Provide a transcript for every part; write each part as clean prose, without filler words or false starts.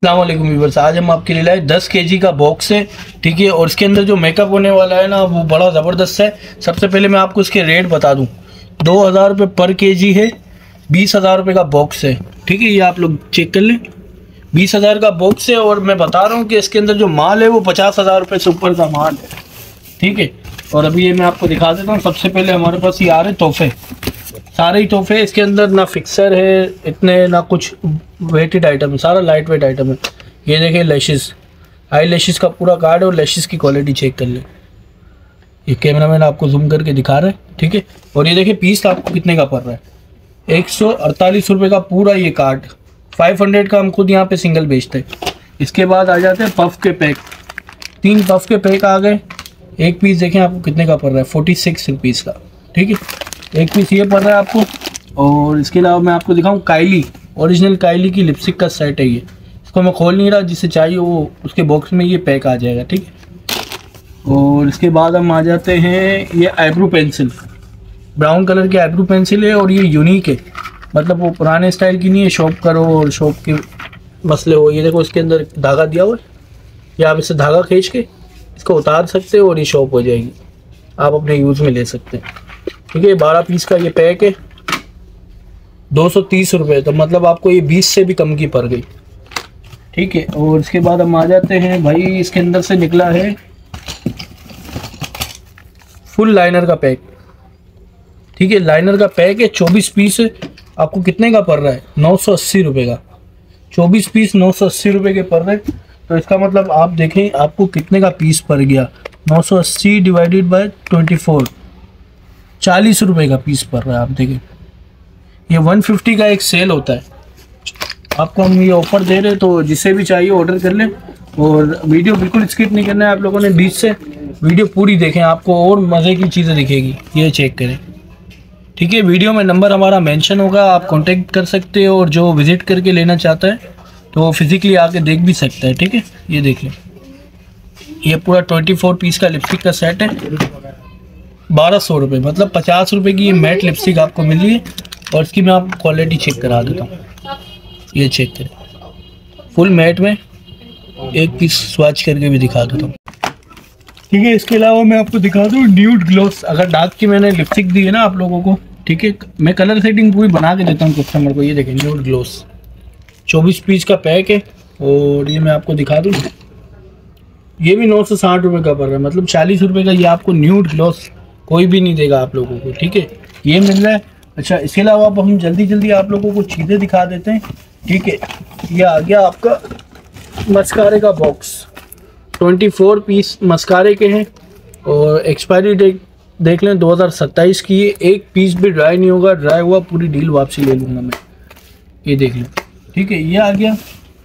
अस्सलामुअलैकुम व्यूअर्स, आज हम आपके लिए लाए 10 केजी का बॉक्स है। ठीक है, और इसके अंदर जो मेकअप होने वाला है ना वो बड़ा ज़बरदस्त है। सबसे पहले मैं आपको इसके रेट बता दूं, 2000 रुपये पर केजी है, 20,000 रुपये का बॉक्स है। ठीक है, ये आप लोग चेक कर लें, 20,000 का बॉक्स है। और मैं बता रहा हूँ कि इसके अंदर जो माल है वो 50,000 रुपये से ऊपर का माल है। ठीक है, और अभी ये मैं आपको दिखा देता हूँ। सबसे पहले हमारे पास ये आ रहे तोहफे, सारे ही तोहफे। इसके अंदर ना फिक्सर है इतने, ना कुछ वेटेड आइटम है, सारा लाइट वेट आइटम है। ये देखें लैशेस, आई लैशेस का पूरा कार्ड है और लैशेस की क्वालिटी चेक कर लें। ये कैमरा मैन आपको जूम करके दिखा रहा है। ठीक है, और ये देखिए पीस आपको कितने का पड़ रहा है, 148 रुपये का पूरा ये कार्ड। 500 का हम खुद यहाँ पे सिंगल बेचते हैं। इसके बाद आ जाते हैं पफ के पैक, 3 पफ के पैक आ गए। एक पीस देखें आपको कितने का पड़ रहा है, 46 रुपीज़ का। ठीक है, एक पीस ये पड़ रहा है आपको। और इसके अलावा मैं आपको दिखाऊं काइली, ओरिजिनल काइली की लिपस्टिक का सेट है ये। इसको मैं खोल नहीं रहा, जिसे चाहिए वो उसके बॉक्स में ये पैक आ जाएगा। ठीक है, और इसके बाद हम आ जाते हैं ये आईब्रो पेंसिल, ब्राउन कलर की आईब्रो पेंसिल है। और ये यूनिक है, मतलब वो पुराने स्टाइल की नहीं है, शॉप करो और शॉप के मसले हो। ये देखो इसके अंदर धागा दिया हुआ है, या आप इससे धागा खींच के इसको उतार सकते हो और ये शॉप हो जाएगी, आप अपने यूज़ में ले सकते हैं। ठीक है, 12 पीस का ये पैक है, 230 रुपये। तो मतलब आपको ये 20 से भी कम की पड़ गई। ठीक है, और इसके बाद हम आ जाते हैं भाई, इसके अंदर से निकला है फुल लाइनर का पैक। ठीक है, लाइनर का पैक है, 24 पीस है। आपको कितने का पड़ रहा है, 980 रुपये का। 24 पीस 980 रुपये के पड़ रहे। तो इसका मतलब आप देखें आपको कितने का पीस पड़ गया, 980 डिवाइडेड बाय 24, 40 रुपये का पीस पड़ रहा है। आप देखें ये 150 का एक सेल होता है, आपको हम ये ऑफर दे रहे हैं। तो जिसे भी चाहिए ऑर्डर कर लें। और वीडियो बिल्कुल स्किप नहीं करना है आप लोगों ने, बीच से वीडियो पूरी देखें, आपको और मज़े की चीज़ें दिखेगी, ये चेक करें। ठीक है, वीडियो में नंबर हमारा मेंशन होगा, आप कांटेक्ट कर सकते हो। और जो विज़िट करके लेना चाहता है तो वो फिज़िकली आके देख भी सकता है। ठीक है, ये देख लें, ये पूरा 24 पीस का लिपस्टिक का सेट है, 1200 रुपये, मतलब 50 रुपये की ये मैट लिपस्टिक आपको मिल रही है। और इसकी मैं आपको क्वालिटी चेक करा देता हूँ, ये चेक करें, फुल मैट में। एक पीस स्वॉच करके भी दिखा देता हूँ। ठीक है, इसके अलावा मैं आपको दिखा दूँ न्यूड ग्लोस। अगर डार्क की मैंने लिपस्टिक दी है ना आप लोगों को, ठीक है, मैं कलर सेटिंग पूरी बना के देता हूँ कस्टमर को। ये देखें न्यूड ग्लोस, 24 पीस का पैक है। और ये मैं आपको दिखा दूँ, ये भी 960 रुपये का पड़ रहा है, मतलब 40 रुपये का ये आपको न्यूड ग्लोस कोई भी नहीं देगा आप लोगों को। ठीक है, ये मिल रहा है। अच्छा, इसके अलावा अब हम जल्दी जल्दी आप लोगों को चीज़ें दिखा देते हैं। ठीक है, ये आ गया आपका मस्कारे का बॉक्स, 24 पीस मस्कारे के हैं। और एक्सपायरी डेट देख लें 2027 की है। एक पीस भी ड्राई नहीं होगा, ड्राई हुआ पूरी डील वापसी ले लूँगा मैं, ये देख लें। ठीक है, ये आ गया।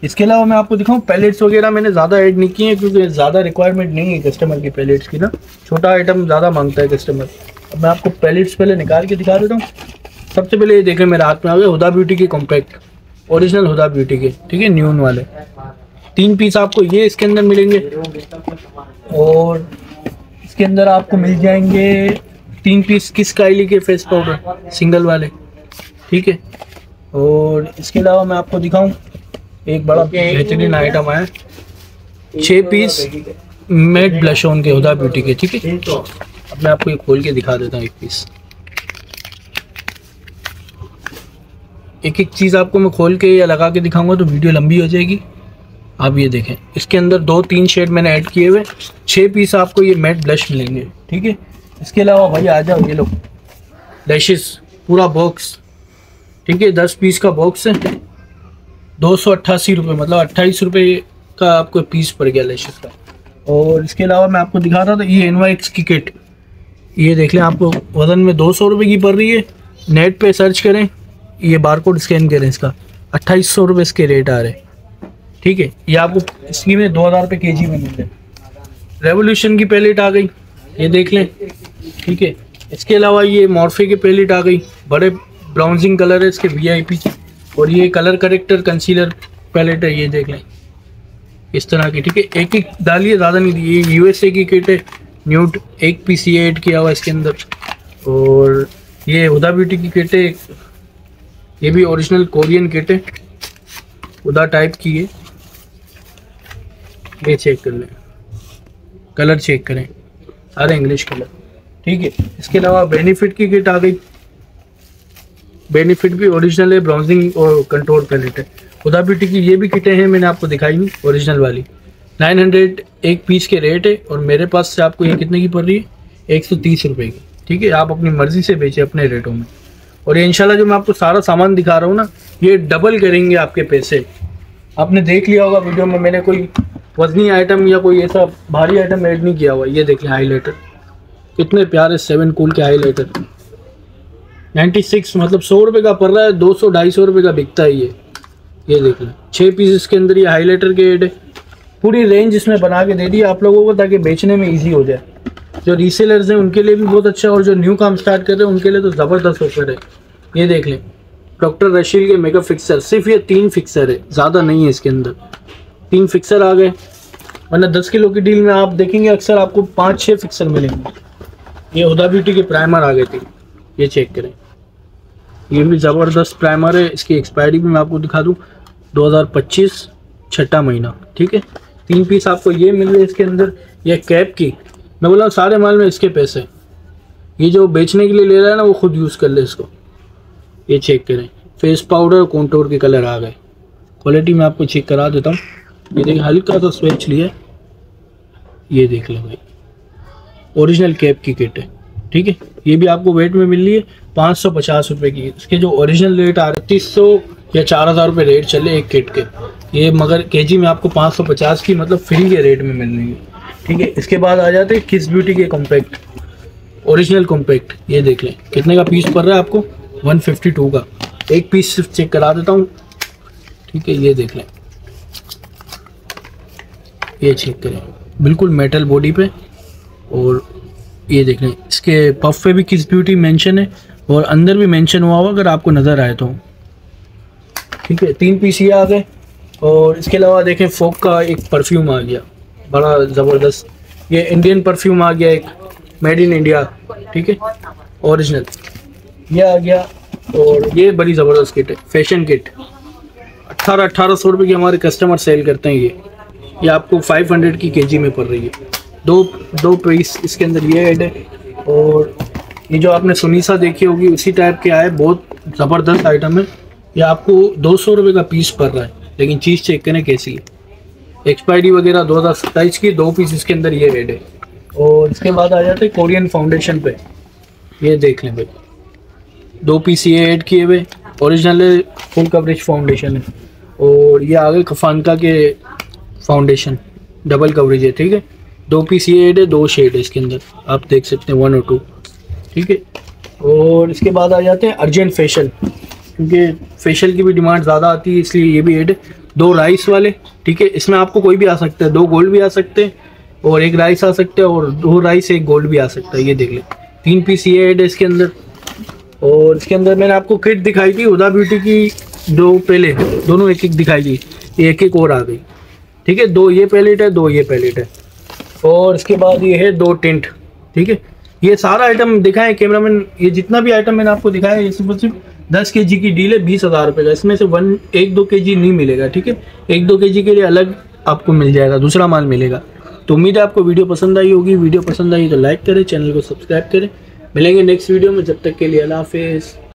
इसके अलावा मैं आपको दिखाऊं पैलेट्स वगैरह मैंने ज़्यादा ऐड नहीं किए हैं, क्योंकि ज़्यादा रिक्वायरमेंट नहीं है कस्टमर की पैलेट्स की ना, छोटा आइटम ज़्यादा मांगता है कस्टमर। अब मैं आपको पैलेट्स पहले निकाल के दिखा देता हूँ। सबसे पहले ये देखें मेरे हाथ में आ गए हुदा ब्यूटी के कॉम्पैक्ट, ओरिजिनल हुदा ब्यूटी के। ठीक है, न्यून वाले 3 पीस आपको ये इसके अंदर मिलेंगे। और इसके अंदर आपको मिल जाएंगे 3 पीस किस काइली के फेस पाउडर सिंगल वाले। ठीक है, और इसके अलावा मैं आपको दिखाऊं एक बड़ा बेहतरीन आइटम आया, 6 पीस मैट ब्लश ऑन के हुदा ब्यूटी के। ठीक है, अब मैं आपको ये खोल के दिखा देता हूँ एक पीस। एक एक चीज़ आपको मैं खोल के या लगा के दिखाऊंगा तो वीडियो लंबी हो जाएगी। आप ये देखें, इसके अंदर 2-3 शेड मैंने ऐड किए हुए, 6 पीस आपको ये मैट ब्लश मिलेंगे। ठीक है, इसके अलावा भाई आ जाओ, ये लो लैशेस पूरा बॉक्स। ठीक है, 10 पीस का बॉक्स है, 288 रुपये, मतलब 28 रुपये का आपको पीस पड़ गया लैशेस का। और इसके अलावा मैं आपको दिखा रहा था ये NYX की किट, ये देख लें, आपको वज़न में 200 रुपये की पड़ रही है। नेट पे सर्च करें, ये बारकोड स्कैन करें, इसका 2800 रुपये इसके रेट आ रहे हैं। ठीक है, ये आपको इसकी में 2000 रुपये केजी में मिल रहे। रेवोल्यूशन की पैलेट आ गई, ये देख लें। ठीक है, इसके अलावा ये मॉर्फे की पैलेट आ गई, बड़े ब्राउजिंग कलर है इसके VIP। और ये कलर करेक्टर कंसीलर पैलेट है, ये देख लें इस तरह की। ठीक है, एक एक डालिए, ज़्यादा नहीं दी। ये USA की किट है न्यूड, एक पीस ये ऐड किया हुआ इसके अंदर। और ये हुदा ब्यूटी की किट है, ये भी ओरिजिनल कोरियन किट है, हुदा टाइप की है। ये चेक कर लें, कलर चेक करें, सारे इंग्लिश कलर। ठीक है, इसके अलावा बेनिफिट की किट आ गई। बेनिफिट भी ओरिजिनल है, ब्राउजिंग और कंट्रोल पैलेट है। खुदा ब्यूटी की ये भी किटें हैं, मैंने आपको दिखाई नहीं ओरिजिनल वाली। 900 एक पीस के रेट है और मेरे पास से आपको ये कितने की पड़ रही है, 130 रुपये की। ठीक है, आप अपनी मर्ज़ी से बेचें अपने रेटों में। और ये इंशाल्लाह जो मैं आपको सारा सामान दिखा रहा हूँ ना, ये डबल करेंगे आपके पैसे। आपने देख लिया होगा वीडियो में, मैंने कोई वजनी आइटम या कोई ऐसा भारी आइटम ऐड नहीं किया हुआ। ये देख लें हाईलाइटर, कितने प्यारे 7 कूल के हाईलाइटर। 96 मतलब 100 रुपये का पड़ रहा है, 200-250 रुपये का बिकता है ये देख लें। 6 पीस इसके अंदर ये हाईलाइटर के ऐड है। पूरी रेंज इसमें बना के दे दी आप लोगों को ताकि बेचने में ईजी हो जाए। जो रीसेलर्स हैं उनके लिए भी बहुत अच्छा, और जो न्यू काम स्टार्ट कर रहे हैं उनके लिए तो ज़बरदस्त ऑफर है। ये देख लें, डॉक्टर रशील के मेगा फिक्सर, सिर्फ ये 3 फिक्सर है, ज़्यादा नहीं है इसके अंदर। 3 फिक्सर आ गए, वरना 10 किलो की डील में आप देखेंगे अक्सर आपको 5-6 फिक्सर मिलेंगे। ये हुदा ब्यूटी के प्राइमर आ गए थे, ये चेक करें, ये भी ज़बरदस्त प्राइमर है। इसकी एक्सपायरी भी मैं आपको दिखा दूँ, 2025 छठा महीना। ठीक है, 3 पीस आपको ये मिल रहे हैं इसके अंदर। ये कैप की मैं बोला सारे माल में इसके पैसे, ये जो बेचने के लिए ले रहा है ना वो खुद यूज़ कर ले इसको। ये चेक करें, फेस पाउडर कॉन्टोर के कलर आ गए। क्वालिटी मैं आपको चेक करा देता हूँ। ये देखिए हल्का सा स्वेच लिया, ये देख लो भाई, ओरिजिनल कैप की किट है। ठीक है, ये भी आपको वेट में मिल रही है 550 रुपये की। इसके जो ओरिजिनल रेट आ रहे 300 या 4000 रुपये रेट चले एक किट के, ये मगर केजी में आपको 550 की मतलब फ्री के रेट में मिल रही है। ठीक है, इसके बाद आ जाते हैं किस ब्यूटी के कॉम्पैक्ट, ओरिजिनल कॉम्पैक्ट। ये देख लें कितने का पीस पड़ रहा है आपको, 152 का। एक पीस सिर्फ चेक करा देता हूँ। ठीक है, ये देख लें, ये चेक करें, बिल्कुल मेटल बॉडी पे। और ये देख लें, इसके पफ पे भी किस ब्यूटी मेंशन है और अंदर भी मेंशन हुआ हुआ अगर आपको नज़र आए तो। ठीक है, 3 पीस ये आ गए। और इसके अलावा देखें फोक का एक परफ्यूम आ गया, बड़ा ज़बरदस्त। ये इंडियन परफ्यूम आ गया, एक मेड इन इंडिया। ठीक है, ओरिजिनल ये आ गया। और ये बड़ी ज़बरदस्त किट है, फैशन किट। 1800 रुपये की हमारे कस्टमर सेल करते हैं। ये आपको 500 की केजी में पड़ रही है। दो पीस इसके अंदर ये ऐड है। और ये जो आपने सुनीसा देखी होगी उसी टाइप के आए, बहुत ज़बरदस्त आइटम है। ये आपको 200 रुपये का पीस पड़ रहा है, लेकिन चीज़ चेक करें कैसी है। एक्सपायरी वगैरह 2027 की, 2 पीस इसके अंदर ये रेड है। और इसके बाद आ जाते हैं कोरियन फाउंडेशन पे। ये देख लें भाई, 2 पीस ये ऐड किए हुए, ओरिजिनल है, फुल कवरेज फाउंडेशन है। और ये आ गए कफानका के फाउंडेशन, डबल कवरेज है। ठीक है, 2 पीस ये ऐड है, 2 शेड है इसके अंदर, आप देख सकते हैं 1 और 2। ठीक है, और इसके बाद आ जाते हैं अर्जेंट फेशियल, क्योंकि फेशियल की भी डिमांड ज़्यादा आती है इसलिए ये भी ऐड है। 2 राइस वाले। ठीक है, इसमें आपको कोई भी आ सकता है, 2 गोल्ड भी आ सकते हैं और 1 राइस आ सकते हैं, और 2 राइस 1 गोल्ड भी आ सकता है। ये देख लें, 3 पीस ये ऐड है इसके अंदर। और इसके अंदर मैंने आपको किट दिखाई थी हुदा ब्यूटी की, 2 पहले दोनों एक दिखाई थी, एक और आ गई। ठीक है, 2 ये पैलेट है, 2 ये पैलेट है। और इसके बाद ये है 2 टिंट। ठीक है, ये सारा आइटम दिखाएं कैमरामैन, ये जितना भी आइटम मैंने आपको दिखाया ये सिर्फ 10 केजी की डील है, 20,000 रुपये का। इसमें से 1-2 केजी नहीं मिलेगा। ठीक है, 1-2 केजी के लिए अलग आपको मिल जाएगा, दूसरा माल मिलेगा। तो उम्मीद है आपको वीडियो पसंद आई होगी। वीडियो पसंद आई तो लाइक करें, चैनल को सब्सक्राइब करें। मिलेंगे नेक्स्ट वीडियो में, जब तक के लिए अल्लाह हाफिज़।